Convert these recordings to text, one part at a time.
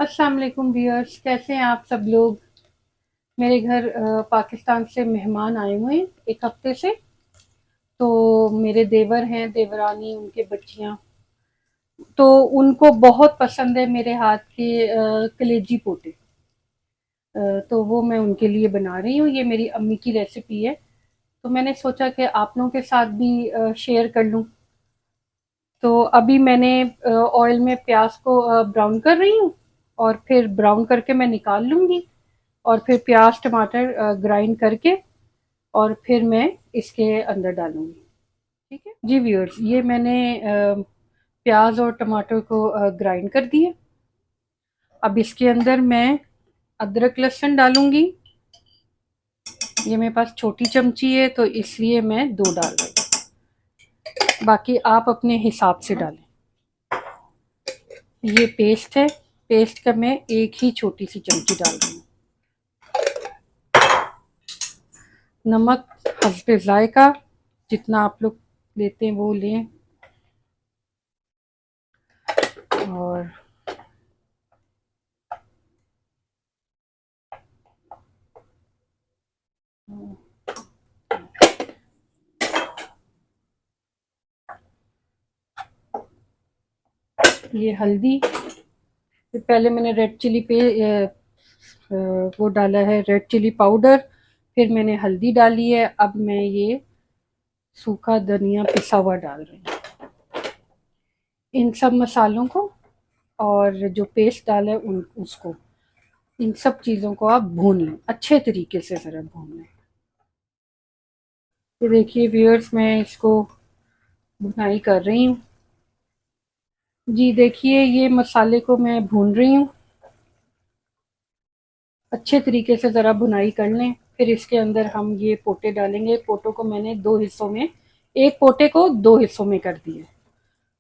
अस्सलाम वालेकुम व्यूअर्स, कैसे हैं आप सब लोग। मेरे घर पाकिस्तान से मेहमान आए हुए हैं एक हफ्ते से। तो मेरे देवर हैं, देवरानी, उनके बच्चियां, तो उनको बहुत पसंद है मेरे हाथ के कलेजी पोटे। तो वो मैं उनके लिए बना रही हूँ। ये मेरी अम्मी की रेसिपी है, तो मैंने सोचा कि आप लोगों के साथ भी शेयर कर लूँ। तो अभी मैंने ऑयल में प्याज को ब्राउन कर रही हूँ, और फिर ब्राउन करके मैं निकाल लूँगी, और फिर प्याज टमाटर ग्राइंड करके और फिर मैं इसके अंदर डालूंगी। ठीक है जी व्यूअर्स, ये मैंने प्याज और टमाटर को ग्राइंड कर दिए। अब इसके अंदर मैं अदरक लहसुन डालूंगी। ये मेरे पास छोटी चमची है तो इसलिए मैं 2 डाल रही हूँ, बाकी आप अपने हिसाब से डालें। ये पेस्ट है, पेस्ट का मैं एक ही छोटी सी चमची डाल रही हूँ। नमक हस्बे जायका, जितना आप लोग लेते हैं वो लें। और ये हल्दी, पहले मैंने रेड चिली पे वो डाला है, रेड चिली पाउडर। फिर मैंने हल्दी डाली है। अब मैं ये सूखा धनिया पिसा हुआ डाल रही हूँ। इन सब मसालों को और जो पेस्ट डाला है उसको, इन सब चीज़ों को आप भून लें, अच्छे तरीके से ज़रा भून लें। ये देखिए व्यूअर्स, मैं इसको भुनाई कर रही हूँ। जी देखिए, ये मसाले को मैं भून रही हूँ, अच्छे तरीके से ज़रा भुनाई कर लें। फिर इसके अंदर हम ये पोटे डालेंगे। पोटों को मैंने 2 हिस्सों में, एक पोटे को 2 हिस्सों में कर दिए,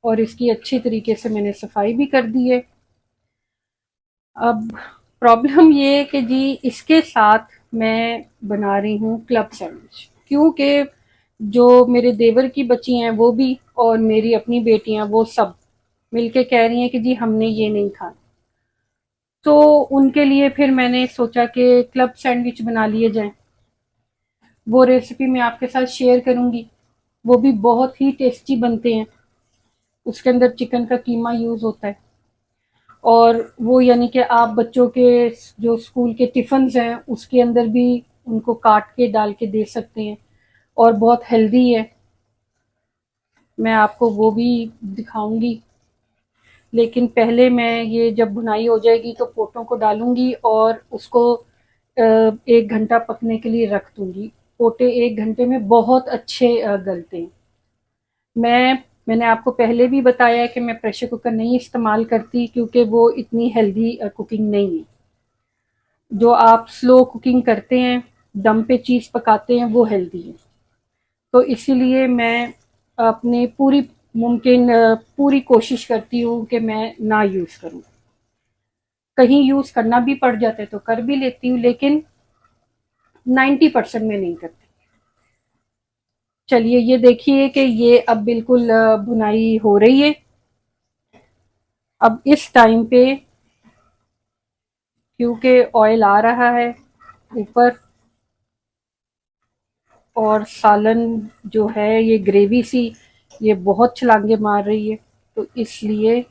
और इसकी अच्छी तरीके से मैंने सफाई भी कर दी है। अब प्रॉब्लम ये है कि जी इसके साथ मैं बना रही हूँ क्लब सैंडविच, क्योंकि जो मेरे देवर की बच्ची हैं वो भी, और मेरी अपनी बेटियां, वो सब मिलके कह रही हैं कि जी हमने ये नहीं खाना। तो उनके लिए फिर मैंने सोचा कि क्लब सैंडविच बना लिए जाएं। वो रेसिपी मैं आपके साथ शेयर करूंगी। वो भी बहुत ही टेस्टी बनते हैं। उसके अंदर चिकन का कीमा यूज होता है, और वो यानी कि आप बच्चों के जो स्कूल के टिफिन हैं उसके अंदर भी उनको काट के डाल के दे सकते हैं, और बहुत हेल्दी है। मैं आपको वो भी दिखाऊंगी, लेकिन पहले मैं ये जब भुनाई हो जाएगी तो पोटों को डालूंगी और उसको 1 घंटा पकने के लिए रख दूंगी। पोटे 1 घंटे में बहुत अच्छे गलते हैं। मैंने आपको पहले भी बताया है कि मैं प्रेशर कुकर नहीं इस्तेमाल करती, क्योंकि वो इतनी हेल्दी कुकिंग नहीं है। जो आप स्लो कुकिंग करते हैं, दम पे चीज़ पकाते हैं, वो हेल्दी है। तो इसीलिए मैं अपनी पूरी कोशिश करती हूँ कि मैं ना यूज़ करूँ। कहीं यूज़ करना भी पड़ जाता है तो कर भी लेती हूँ, लेकिन 90% में नहीं करती। चलिए, ये देखिए कि ये अब बिल्कुल भुनाई हो रही है। अब इस टाइम पे, क्योंकि ऑयल आ रहा है ऊपर, और सालन जो है ये ग्रेवी सी, ये बहुत छलांगे मार रही है, तो इसलिए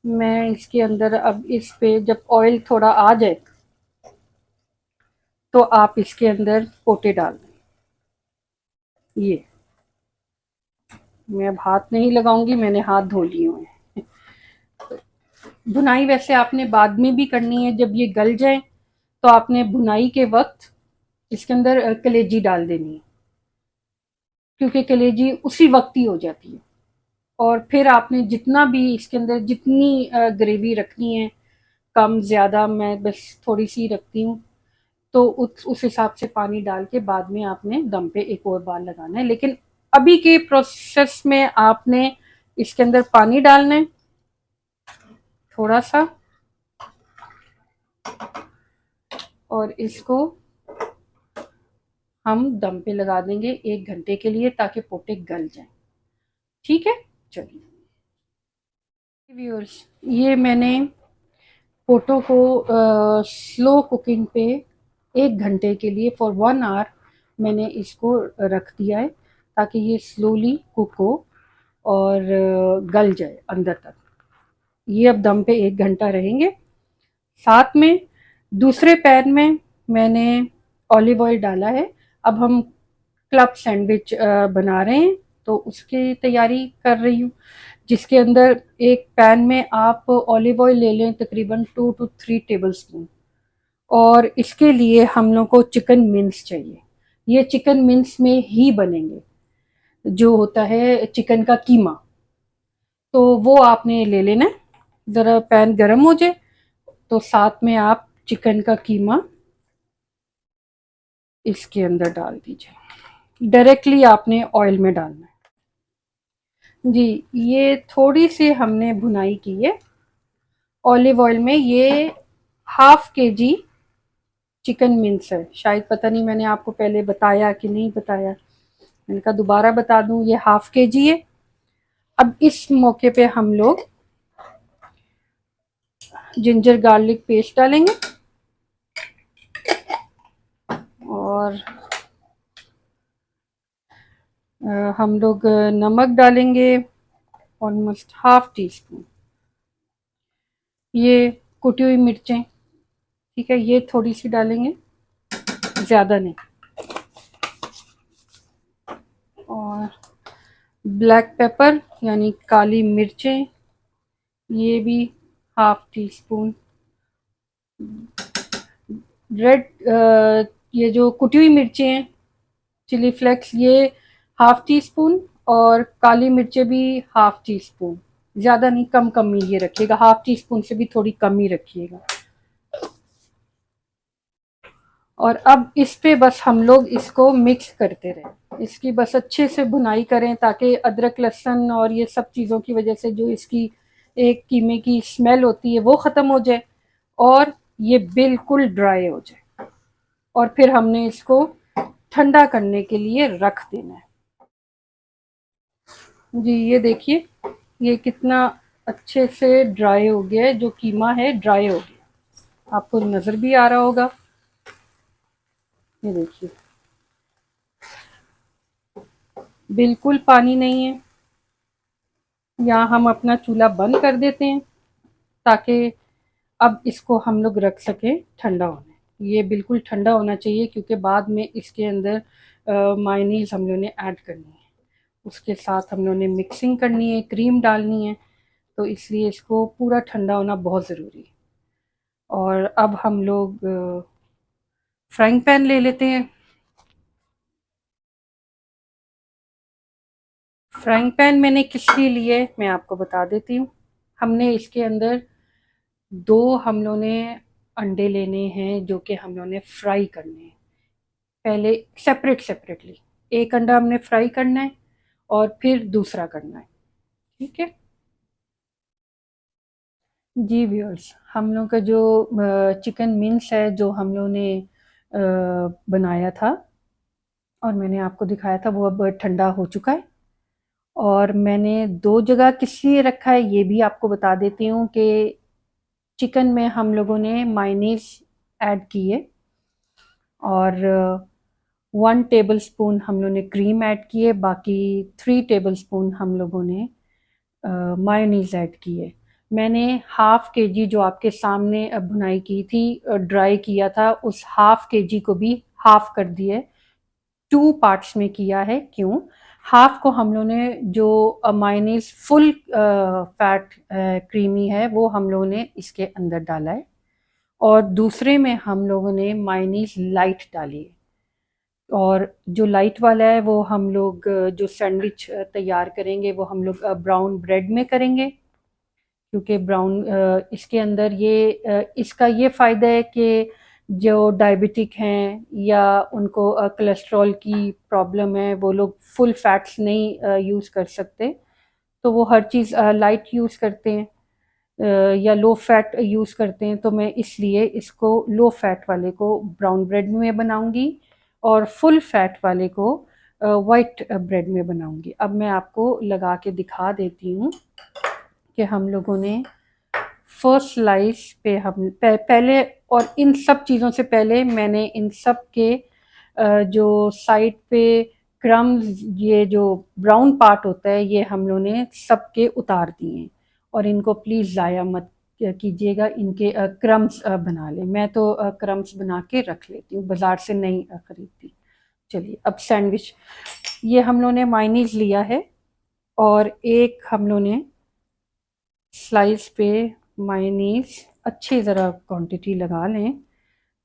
मैं इसके अंदर अब इस पे जब ऑयल थोड़ा आ जाए तो आप इसके अंदर पोटे डाल दें। ये मैं अब हाथ नहीं लगाऊंगी, मैंने हाथ धो लिए हुए हैं। भुनाई वैसे आपने बाद में भी करनी है, जब ये गल जाए तो आपने भुनाई के वक्त इसके अंदर कलेजी डाल देनी है, क्योंकि कलेजी उसी वक्त ही हो जाती है। और फिर आपने जितना भी इसके अंदर जितनी ग्रेवी रखनी है, कम ज़्यादा, मैं बस थोड़ी सी रखती हूँ, तो उस हिसाब से पानी डाल के बाद में आपने दम पे एक और बार लगाना है। लेकिन अभी के प्रोसेस में आपने इसके अंदर पानी डालना है थोड़ा सा, और इसको हम दम पे लगा देंगे 1 घंटे के लिए, ताकि पोटे गल जाएं। ठीक है, चलिए व्यूअर्स, ये मैंने पोटो को स्लो कुकिंग पे 1 घंटे के लिए फॉर 1 आवर मैंने इसको रख दिया है, ताकि ये स्लोली कुक हो और गल जाए अंदर तक। ये अब दम पे 1 घंटा रहेंगे। साथ में दूसरे पैन में मैंने ऑलिव ऑयल डाला है। अब हम क्लब सैंडविच बना रहे हैं, तो उसकी तैयारी कर रही हूँ, जिसके अंदर एक पैन में आप ऑलिव ऑयल ले लें, तकरीबन 2 to 3 टेबल स्पून। और इसके लिए हम लोग को चिकन मिंस चाहिए। ये चिकन मिंस में ही बनेंगे, जो होता है चिकन का कीमा। तो वो आपने ले लेना है। ज़रा पैन गर्म हो जाए तो साथ में आप चिकन का कीमा इसके अंदर डाल दीजिए। डायरेक्टली आपने ऑयल में डालना है जी। ये थोड़ी सी हमने भुनाई की है ऑलिव ऑयल में। ये ½ kg चिकन मिंस है। शायद पता नहीं मैंने आपको पहले बताया कि नहीं बताया, मैंने कहा दोबारा बता दूं, ये ½ kg है। अब इस मौके पे हम लोग जिंजर गार्लिक पेस्ट डालेंगे और हम लोग नमक डालेंगे ऑलमोस्ट ½ टीस्पून। ये कुटी हुई मिर्चें, ठीक है, ये थोड़ी सी डालेंगे, ज़्यादा नहीं। और ब्लैक पेपर यानी काली मिर्चें, ये भी ½ टीस्पून। रेड ये जो कुटी हुई मिर्चें हैं चिली फ्लेक्स, ये ½ टीस्पून। और काली मिर्चें भी ½ टीस्पून। ज़्यादा नहीं, कम कम ही ये रखिएगा, ½ टीस्पून से भी थोड़ी कम ही रखिएगा। और अब इस पे बस हम लोग इसको मिक्स करते रहें, इसकी बस अच्छे से भुनाई करें, ताकि अदरक लहसुन और ये सब चीज़ों की वजह से जो इसकी एक कीमे की स्मेल होती है वो ख़त्म हो जाए और ये बिल्कुल ड्राई हो जाए। और फिर हमने इसको ठंडा करने के लिए रख देना है जी। ये देखिए, ये कितना अच्छे से ड्राई हो गया है, जो कीमा है ड्राई हो गया, आपको नज़र भी आ रहा होगा। ये देखिए, बिल्कुल पानी नहीं है। यहाँ हम अपना चूल्हा बंद कर देते हैं, ताकि अब इसको हम लोग रख सकें ठंडा होने। ये बिल्कुल ठंडा होना चाहिए, क्योंकि बाद में इसके अंदर मायोनीज़ हम लोगों ने ऐड करनी है, उसके साथ हम लोगों ने मिक्सिंग करनी है, क्रीम डालनी है, तो इसलिए इसको पूरा ठंडा होना बहुत ज़रूरी है। और अब हम लोग फ्राइंग पैन ले लेते हैं। फ्राइंग पैन मैंने किस लिए लिए मैं आपको बता देती हूँ। हमने इसके अंदर 2 हम लोगों ने अंडे लेने हैं, जो कि हम लोगों ने फ्राई करने हैं पहले, सेपरेटली। एक अंडा हमने फ्राई करना है और फिर दूसरा करना है, ठीक है जी। व्यूअर्स, हम लोग का जो चिकन मिंस है, जो हम लोगों ने बनाया था और मैंने आपको दिखाया था, वो अब ठंडा हो चुका है। और मैंने 2 जगह किस लिए रखा है ये भी आपको बता देती हूँ कि चिकन में हम लोगों ने मायोनीज़ ऐड की है और 1 टेबलस्पून हम लोगों ने क्रीम ऐड की है, बाकी 3 टेबलस्पून हम लोगों ने मायोनीज़ ऐड की है। मैंने ½ kg जो आपके सामने भुनाई की थी, ड्राई किया था, उस ½ kg को भी हाफ कर दिया है, 2 पार्ट्स में किया है। क्यों? हाफ को हम लोगों ने जो मायोनीज़ फुल फैट क्रीमी है, वो हम लोगों ने इसके अंदर डाला है, और दूसरे में हम लोगों ने मायोनीज़ लाइट डाली है। और जो लाइट वाला है वो हम लोग जो सैंडविच तैयार करेंगे वो हम लोग ब्राउन ब्रेड में करेंगे, क्योंकि ब्राउन इसके अंदर ये इसका ये फ़ायदा है कि जो डायबिटिक हैं या उनको कोलेस्ट्रॉल की प्रॉब्लम है, वो लोग फुल फैट्स नहीं यूज़ कर सकते, तो वो हर चीज़ लाइट यूज़ करते हैं या लो फैट यूज़ करते हैं। तो मैं इसलिए इसको लो फैट वाले को ब्राउन ब्रेड में बनाऊंगी और फुल फैट वाले को वाइट ब्रेड में बनाऊंगी। अब मैं आपको लगा के दिखा देती हूँ कि हम लोगों ने फर्स्ट स्लाइस पे हम पहले, और इन सब चीज़ों से पहले मैंने इन सब के जो साइड पे क्रम्स, ये जो ब्राउन पार्ट होता है, ये हम लोगों ने सबके उतार दिए हैं। और इनको प्लीज़ ज़ाया मत कीजिएगा, इनके क्रम्स बना लें। मैं तो क्रम्स बना के रख लेती हूँ, बाज़ार से नहीं खरीदती। चलिए अब सैंडविच, ये हम लोगों ने मायनीज़ लिया है और एक हम लोगों ने स्लाइस पे मायनीज़ अच्छी ज़रा क्वांटिटी लगा लें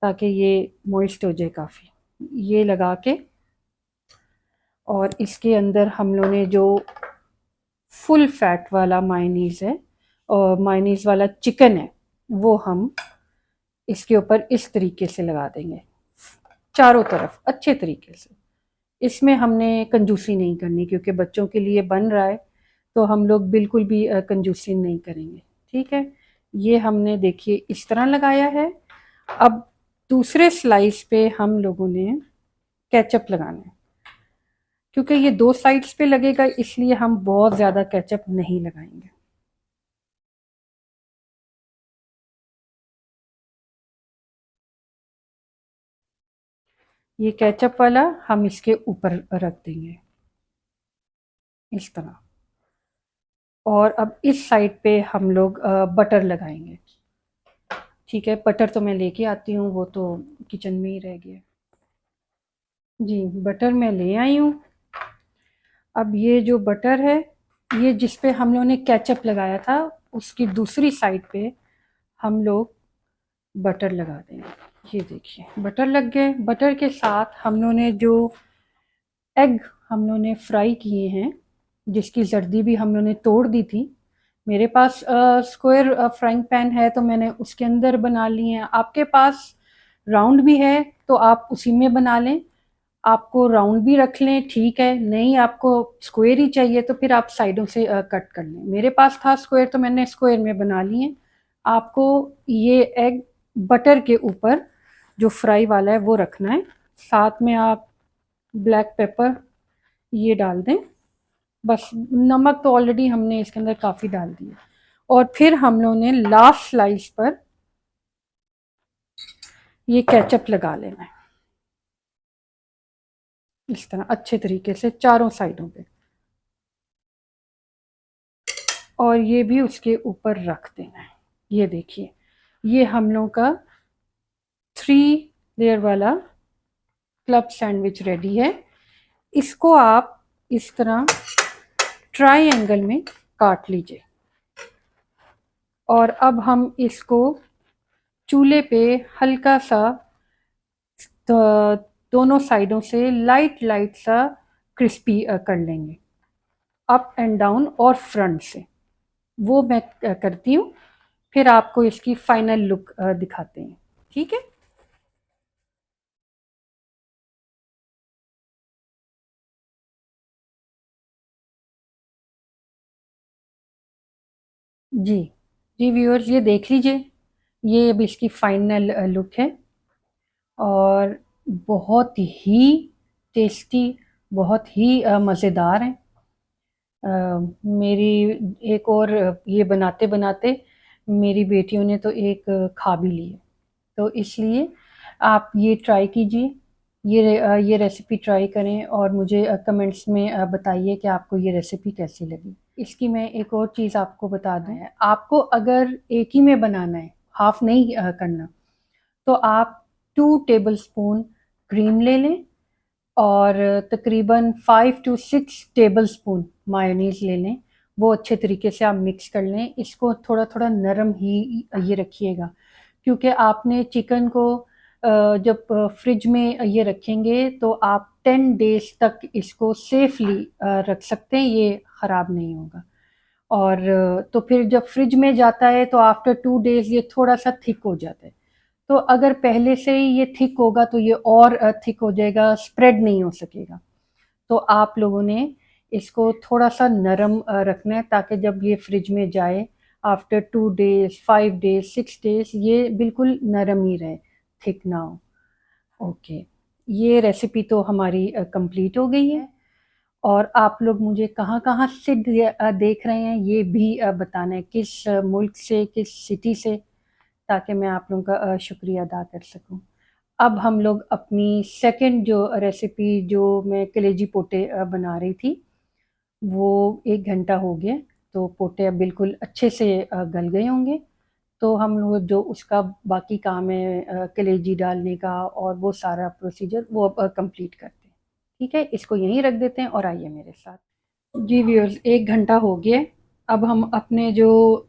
ताकि ये मॉइस्ट हो जाए काफ़ी। ये लगा के, और इसके अंदर हम लोगों ने जो फुल फैट वाला मायनीज़ है और मायनीज़ वाला चिकन है, वो हम इसके ऊपर इस तरीके से लगा देंगे चारों तरफ अच्छे तरीके से। इसमें हमने कंजूसी नहीं करनी क्योंकि बच्चों के लिए बन रहा है, तो हम लोग बिल्कुल भी कंजूसी नहीं करेंगे। ठीक है, ये हमने देखिए इस तरह लगाया है। अब दूसरे स्लाइस पे हम लोगों ने केचप लगाना है। क्योंकि ये दो साइड्स पे लगेगा इसलिए हम बहुत ज़्यादा केचप नहीं लगाएंगे। ये केचप वाला हम इसके ऊपर रख देंगे इस तरह। और अब इस साइड पे हम लोग बटर लगाएंगे। ठीक है, बटर तो मैं लेके आती हूँ, वो तो किचन में ही रह गया। जी, बटर मैं ले आई हूँ। अब ये जो बटर है, ये जिस पे हम लोगों ने केचप लगाया था, उसकी दूसरी साइड पे हम लोग बटर लगा देंगे। ये देखिए बटर लग गए। बटर के साथ हम लोगों ने जो एग हम लोगों ने फ्राई किए हैं, जिसकी जर्दी भी हम लोगों ने तोड़ दी थी। मेरे पास स्क्वायर फ्राइंग पैन है तो मैंने उसके अंदर बना लिए हैं। आपके पास राउंड भी है तो आप उसी में बना लें। आपको राउंड भी रख लें, ठीक है। नहीं, आपको स्क्वायर ही चाहिए तो फिर आप साइडों से कट कर लें। मेरे पास था स्क्वायर तो मैंने स्क्वायर में बना लिए। आपको ये एग बटर के ऊपर जो फ्राई वाला है वो रखना है। साथ में आप ब्लैक पेपर ये डाल दें। बस नमक तो ऑलरेडी हमने इसके अंदर काफ़ी डाल दिया। और फिर हम लोगों ने लास्ट स्लाइस पर ये केचप लगा लेना है इस तरह अच्छे तरीके से चारों साइडों पे, और ये भी उसके ऊपर रख देना है। ये देखिए, ये हम लोगों का 3 लेयर वाला क्लब सैंडविच रेडी है। इसको आप इस तरह ट्रायंगल में काट लीजिए। और अब हम इसको चूल्हे पे हल्का सा तो दोनों साइडों से लाइट लाइट सा क्रिस्पी कर लेंगे, अप एंड डाउन और फ्रंट से। वो मैं करती हूँ, फिर आपको इसकी फाइनल लुक दिखाते हैं। ठीक है, जी जी व्यूअर्स, ये देख लीजिए, ये अब इसकी फाइनल लुक है। और बहुत ही टेस्टी, बहुत ही मज़ेदार है। मेरी एक और ये बनाते बनाते मेरी बेटियों ने तो एक खा भी ली है। तो इसलिए आप ये ट्राई कीजिए, ये रेसिपी ट्राई करें और मुझे कमेंट्स में बताइए कि आपको ये रेसिपी कैसी लगी। इसकी मैं एक और चीज़ आपको बता दूं, आपको अगर एक ही में बनाना है, हाफ नहीं करना, तो आप 2 टेबलस्पून क्रीम ले लें और तकरीबन 5 to 6 टेबलस्पून मायोनीज़ ले लें। वो अच्छे तरीके से आप मिक्स कर लें। इसको थोड़ा थोड़ा नरम ही ये रखिएगा, क्योंकि आपने चिकन को जब फ्रिज में ये रखेंगे तो आप 10 डेज तक इसको सेफली रख सकते हैं, ये ख़राब नहीं होगा। और तो फिर जब फ्रिज में जाता है तो आफ्टर 2 डेज ये थोड़ा सा थिक हो जाता है। तो अगर पहले से ही ये थिक होगा तो ये और थिक हो जाएगा, स्प्रेड नहीं हो सकेगा। तो आप लोगों ने इसको थोड़ा सा नरम रखना है ताकि जब ये फ्रिज में जाए आफ्टर 2 डेज, 5 डेज, 6 डेज ये बिल्कुल नरम ही रहे, थिक ना हो। ओके, ये रेसिपी तो हमारी कंप्लीट हो गई है। और आप लोग मुझे कहाँ-कहाँ से देख रहे हैं ये भी बताना है, किस मुल्क से, किस सिटी से, ताकि मैं आप लोगों का शुक्रिया अदा कर सकूँ। अब हम लोग अपनी सेकंड जो रेसिपी जो मैं कलेजी पोटे बना रही थी, वो 1 घंटा हो गया, तो पोटे अब बिल्कुल अच्छे से गल गए होंगे। तो हम लोग जो उसका बाकी काम है कलेजी डालने का और वो सारा प्रोसीजर वो अब कंप्लीट करते हैं। ठीक है, इसको यहीं रख देते हैं और आइए मेरे साथ। जी व्यूअर्स, 1 घंटा हो गया। अब हम अपने जो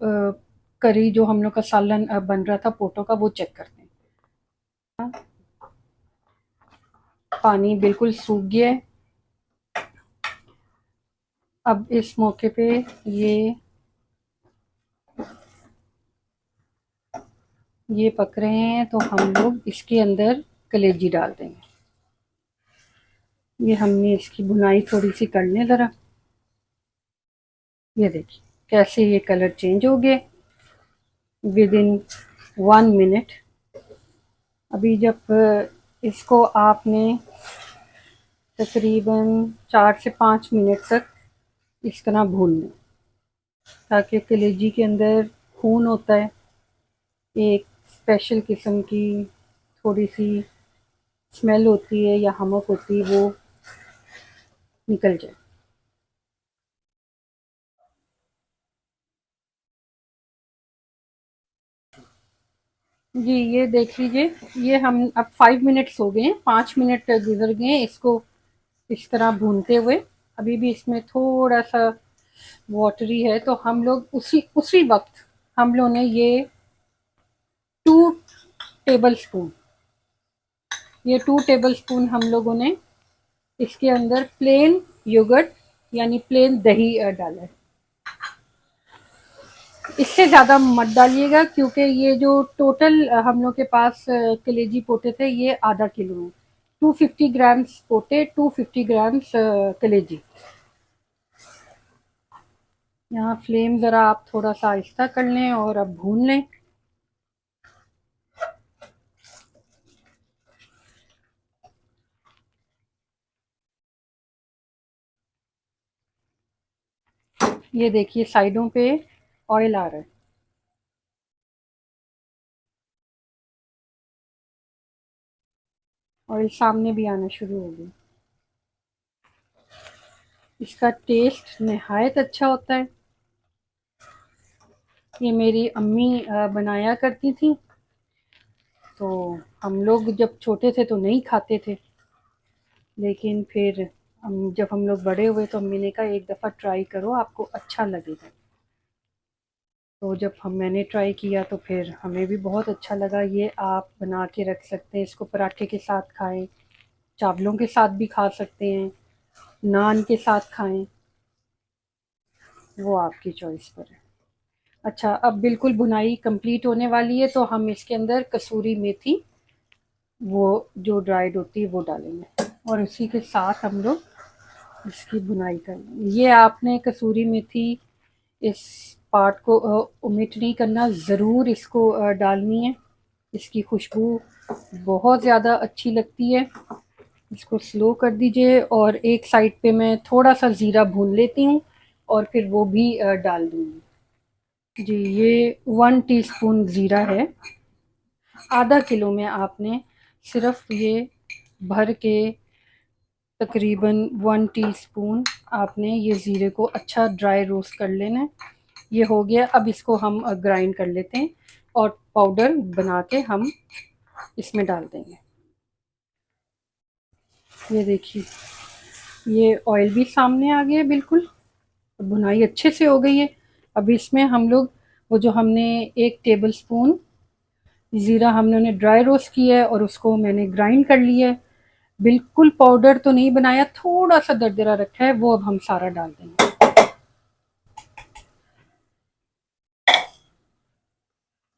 करी जो हम लोग का सालन बन रहा था पोटो का वो चेक करते हैं। पानी बिल्कुल सूख गया है। अब इस मौके पे ये पक रहे हैं तो हम लोग इसके अंदर कलेजी डाल देंगे। ये हमने इसकी भुनाई थोड़ी सी कर लें ज़रा। ये देखिए कैसे ये कलर चेंज हो गए विद इन 1 मिनट। अभी जब इसको आपने तकरीबन 4 से 5 मिनट तक इस तरह भून लें, ताकि कलेजी के अंदर खून होता है, एक स्पेशल किस्म की थोड़ी सी स्मेल होती है या हमक होती है, वो निकल जाए। जी ये देख लीजिए, ये हम अब 5 मिनट्स हो गए हैं, 5 मिनट गुजर गए हैं इसको इस तरह भूनते हुए। अभी भी इसमें थोड़ा सा वाटरी है, तो हम लोग उसी उसी वक्त हम लोगों ने ये 2 टेबल स्पून ये 2 टेबल स्पून हम लोगों ने इसके अंदर प्लेन योगर्ट यानी प्लेन दही डाला है। इससे ज़्यादा मत डालिएगा, क्योंकि ये जो टोटल हम लोग के पास कलेजी पोटे थे ये आधा किलो है। 250 ग्राम्स पोटे, 250 ग्राम्स कलेजी। यहाँ फ्लेम ज़रा आप थोड़ा सा आहिस्ता कर लें और अब भून लें। ये देखिए साइडों पे ऑयल आ रहा है। ऑयल सामने भी आना शुरू हो गया। इसका टेस्ट नहायत अच्छा होता है। ये मेरी अम्मी बनाया करती थी, तो हम लोग जब छोटे थे तो नहीं खाते थे, लेकिन फिर जब हम लोग बड़े हुए तो अम्मी ने कहा एक दफ़ा ट्राई करो, आपको अच्छा लगेगा। तो जब मैंने ट्राई किया तो फिर हमें भी बहुत अच्छा लगा। ये आप बना के रख सकते हैं, इसको पराठे के साथ खाएं, चावलों के साथ भी खा सकते हैं, नान के साथ खाएं, वो आपकी चॉइस पर है। अच्छा, अब बिल्कुल भुनाई कंप्लीट होने वाली है, तो हम इसके अंदर कसूरी मेथी वो जो ड्राइड होती है वो डालेंगे और उसी के साथ हम लोग इसकी भुनाई कर लेंगे। ये आपने कसूरी मेथी इस पार्ट को ओमिट नहीं करना, ज़रूर इसको डालनी है। इसकी खुशबू बहुत ज़्यादा अच्छी लगती है। इसको स्लो कर दीजिए और एक साइड पे मैं थोड़ा सा ज़ीरा भून लेती हूँ और फिर वो भी डाल दूँगी। जी ये 1 टीस्पून ज़ीरा है। आधा किलो में आपने सिर्फ ये भर के तकरीबन 1 टीस्पून आपने ये ज़ीरे को अच्छा ड्राई रोस्ट कर लेना है। ये हो गया। अब इसको हम ग्राइंड कर लेते हैं और पाउडर बना के हम इसमें डाल देंगे। ये देखिए ये ऑयल भी सामने आ गया बिल्कुल, भुनाई अच्छे से हो गई है। अब इसमें हम लोग वो जो हमने 1 टेबल स्पून ज़ीरा हमने ड्राई रोस्ट किया है और उसको मैंने ग्राइंड कर लिया है। बिल्कुल पाउडर तो नहीं बनाया, थोड़ा सा दरदरा रखा है, वो अब हम सारा डाल देंगे।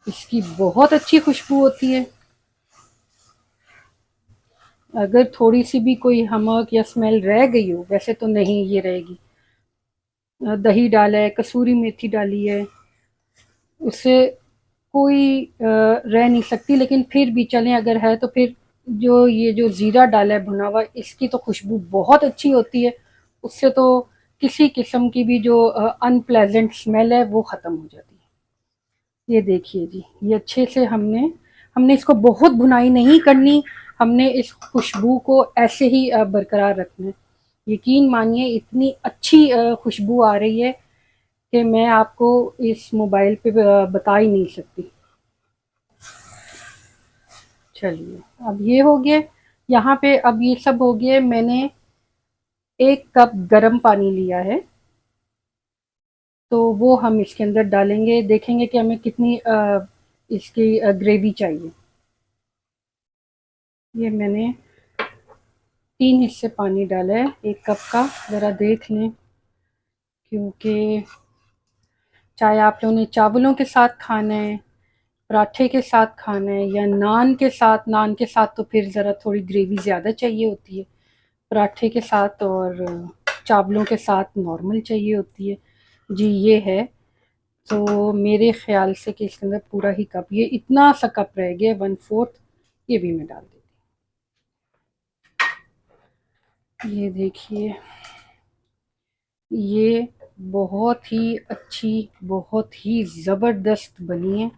इसकी बहुत अच्छी खुशबू होती है। अगर थोड़ी सी भी कोई हमक या स्मेल रह गई हो, वैसे तो नहीं ये रहेगी। दही डाला है, कसूरी मेथी डाली है, उससे कोई रह नहीं सकती, लेकिन फिर भी चलें अगर है तो फिर जो ये जो ज़ीरा डाला है भुना हुआ, इसकी तो खुशबू बहुत अच्छी होती है। उससे तो किसी किस्म की भी जो अनप्लेजेंट स्मेल है वो ख़त्म हो जाती है। ये देखिए जी, ये अच्छे से हमने हमने इसको बहुत भुनाई नहीं करनी, हमने इस खुशबू को ऐसे ही बरकरार रखना है। यकीन मानिए इतनी अच्छी खुशबू आ रही है कि मैं आपको इस मोबाइल पे बता ही नहीं सकती। चलिए, अब ये हो गया। यहाँ पे अब ये सब हो गया। मैंने 1 कप गर्म पानी लिया है, तो वो हम इसके अंदर डालेंगे। देखेंगे कि हमें कितनी इसकी ग्रेवी चाहिए। ये मैंने 3 हिस्से पानी डाला है 1 कप का। ज़रा देख लें, क्योंकि चाहे आप लोगों ने चावलों के साथ खाना है, पराठे के साथ खाना है या नान के साथ तो फिर ज़रा थोड़ी ग्रेवी ज़्यादा चाहिए होती है। पराठे के साथ और चावलों के साथ नॉर्मल चाहिए होती है। जी ये है। तो मेरे ख़्याल से कि इसके अंदर पूरा ही कप, ये इतना सा कप रह गया 1/4, ये भी मैं डाल देती हूँ। ये देखिए, ये बहुत ही अच्छी, बहुत ही ज़बरदस्त बनी है।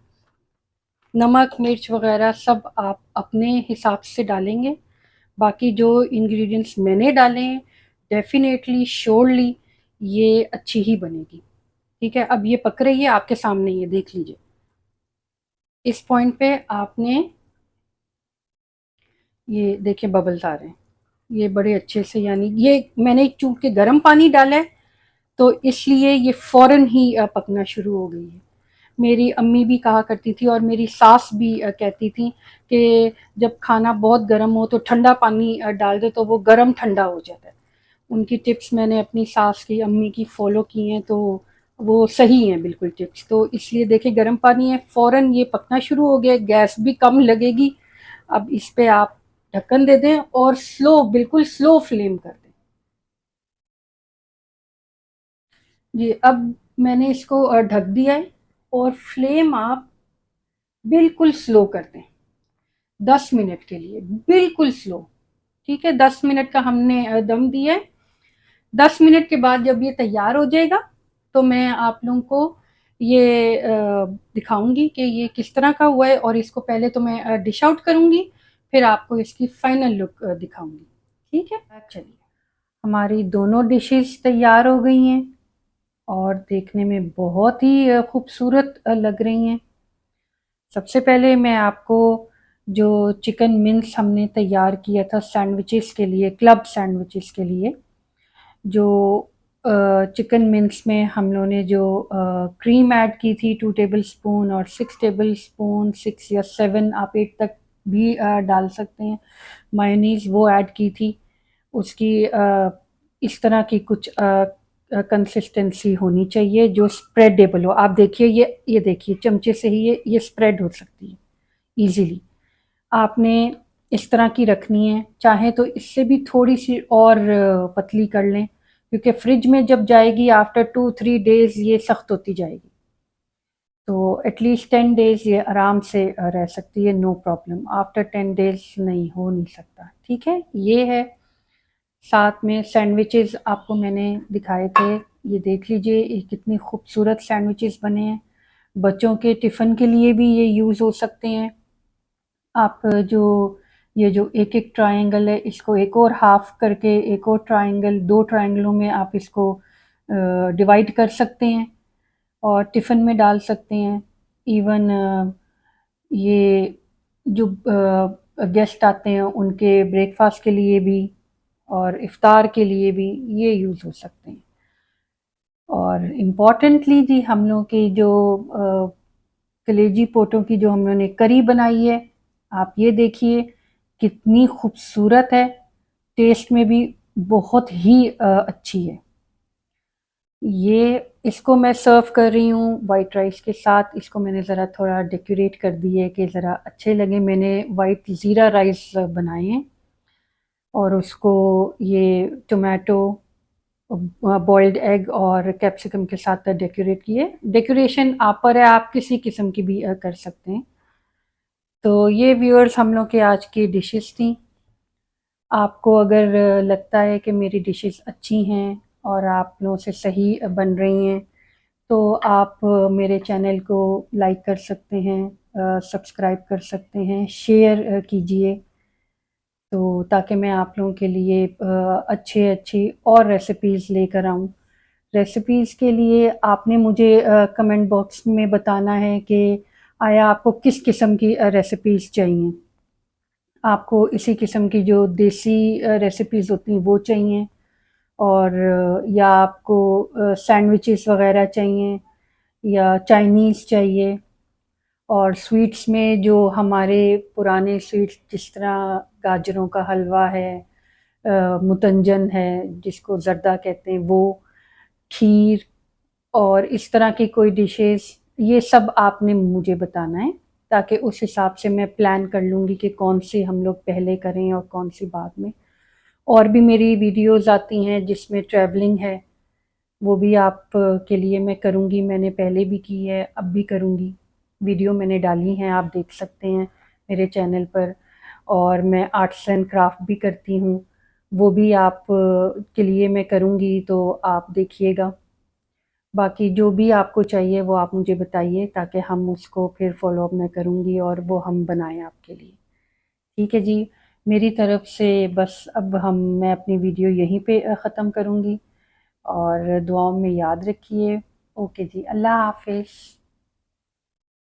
नमक मिर्च वग़ैरह सब आप अपने हिसाब से डालेंगे। बाकी जो इंग्रेडिएंट्स मैंने डाले हैं, डेफ़िनेटली श्योरली ये अच्छी ही बनेगी। ठीक है, अब ये पक रही है आपके सामने, ये देख लीजिए। इस पॉइंट पे आपने, ये देखिए बबल्स आ रहे हैं, ये बड़े अच्छे से, यानी ये मैंने चूंकि गर्म पानी डाला है तो इसलिए ये फ़ौरन ही पकना शुरू हो गई है। मेरी अम्मी भी कहा करती थी और मेरी सास भी कहती थी कि जब खाना बहुत गर्म हो तो ठंडा पानी डाल दे तो वो गर्म ठंडा हो जाता है। उनकी टिप्स मैंने अपनी सास की, अम्मी की फ़ॉलो की हैं, तो वो सही हैं बिल्कुल टिप्स। तो इसलिए देखिए गर्म पानी है, फ़ौरन ये पकना शुरू हो गया, गैस भी कम लगेगी। अब इस पे आप ढक्कन दे दें और स्लो, बिल्कुल स्लो फ्लेम कर दें। जी, अब मैंने इसको ढक दिया है और फ्लेम आप बिल्कुल स्लो कर दें 10 मिनट के लिए, बिल्कुल स्लो। ठीक है, 10 मिनट का हमने दम दिया है। 10 मिनट के बाद जब ये तैयार हो जाएगा तो मैं आप लोगों को ये दिखाऊंगी कि ये किस तरह का हुआ है, और इसको पहले तो मैं डिश आउट करूंगी, फिर आपको इसकी फाइनल लुक दिखाऊंगी। ठीक है, चलिए, हमारी दोनों डिशेस तैयार हो गई हैं और देखने में बहुत ही खूबसूरत लग रही हैं। सबसे पहले मैं आपको जो चिकन मिंस हमने तैयार किया था सैंडविचेस के लिए, क्लब सैंडविचेस के लिए, जो चिकन मिंस में हम लोगों ने जो क्रीम ऐड की थी 2 टेबल स्पून, और 6 टेबल स्पून, 6 या 7 आप 8 तक भी डाल सकते हैं, मायोनीज़ वो ऐड की थी। उसकी इस तरह की कुछ कंसिस्टेंसी होनी चाहिए जो स्प्रेडेबल हो। आप देखिए, ये देखिए चमचे से ही ये स्प्रेड हो सकती है ईज़िली। आपने इस तरह की रखनी है, चाहे तो इससे भी थोड़ी सी और पतली कर लें, क्योंकि फ्रिज में जब जाएगी आफ्टर 2-3 डेज़ ये सख्त होती जाएगी। तो एटलीस्ट 10 डेज़ ये आराम से रह सकती है, नो प्रॉब्लम। आफ्टर 10 डेज़ नहीं, हो नहीं सकता। ठीक है, ये है। साथ में सैंडविचेस आपको मैंने दिखाए थे, ये देख लीजिए ये कितनी खूबसूरत सैंडविचेस बने हैं। बच्चों के टिफ़िन के लिए भी ये यूज़ हो सकते हैं। आप जो ये जो एक एक ट्रायंगल है, इसको एक और हाफ करके एक और ट्रायंगल, 2 ट्रायंगलों में आप इसको डिवाइड कर सकते हैं और टिफ़िन में डाल सकते हैं। इवन ये जो गेस्ट आते हैं उनके ब्रेकफास्ट के लिए भी और इफ्तार के लिए भी ये यूज़ हो सकते हैं। और इम्पॉर्टेंटली जी, हम लोग की जो कलेजी पोटों की जो हम लोगों ने करी बनाई है, आप ये देखिए कितनी खूबसूरत है, टेस्ट में भी बहुत ही अच्छी है। ये इसको मैं सर्व कर रही हूँ वाइट राइस के साथ। इसको मैंने ज़रा थोड़ा डेकोरेट कर दी है कि ज़रा अच्छे लगे। मैंने वाइट ज़ीरा राइस बनाए हैं और उसको ये टोमेटो, बॉइल्ड एग और कैप्सिकम के साथ डेकोरेट किए। डेकोरेशन आप पर है, आप किसी किस्म की भी कर सकते हैं। तो ये व्यूअर्स हम लोग के आज की डिशेस थी। आपको अगर लगता है कि मेरी डिशेस अच्छी हैं और आप लोगों से सही बन रही हैं, तो आप मेरे चैनल को लाइक कर सकते हैं, सब्सक्राइब कर सकते हैं, शेयर कीजिए, तो ताकि मैं आप लोगों के लिए अच्छी अच्छी और रेसिपीज़ लेकर आऊँ। रेसिपीज़ के लिए आपने मुझे कमेंट बॉक्स में बताना है कि आया आपको किस किस्म की रेसिपीज़ चाहिए। आपको इसी किस्म की जो देसी रेसिपीज़ होती हैं वो चाहिए, और या आपको सैंडविचेस वग़ैरह चाहिए, या चाइनीज़ चाहिए। और स्वीट्स में जो हमारे पुराने स्वीट्स जिस तरह गाजरों का हलवा है, मुतंजन है जिसको ज़र्दा कहते हैं वो, खीर, और इस तरह की कोई डिशेस, ये सब आपने मुझे बताना है, ताकि उस हिसाब से मैं प्लान कर लूँगी कि कौन सी हम लोग पहले करें और कौन सी बाद में। और भी मेरी वीडियोस आती हैं जिसमें ट्रैवलिंग है, वो भी आप के लिए मैं करूँगी, मैंने पहले भी की है, अब भी करूँगी। वीडियो मैंने डाली हैं, आप देख सकते हैं मेरे चैनल पर। और मैं आर्ट्स एंड क्राफ्ट भी करती हूँ, वो भी आप के लिए मैं करूँगी, तो आप देखिएगा। बाकी जो भी आपको चाहिए वो आप मुझे बताइए, ताकि हम उसको फिर फ़ॉलो अप मैं करूँगी और वो हम बनाएँ आपके लिए। ठीक है जी, मेरी तरफ से बस अब मैं अपनी वीडियो यहीं पे ख़त्म करूँगी, और दुआओं में याद रखिए। ओके जी, अल्लाह हाफ़िज़।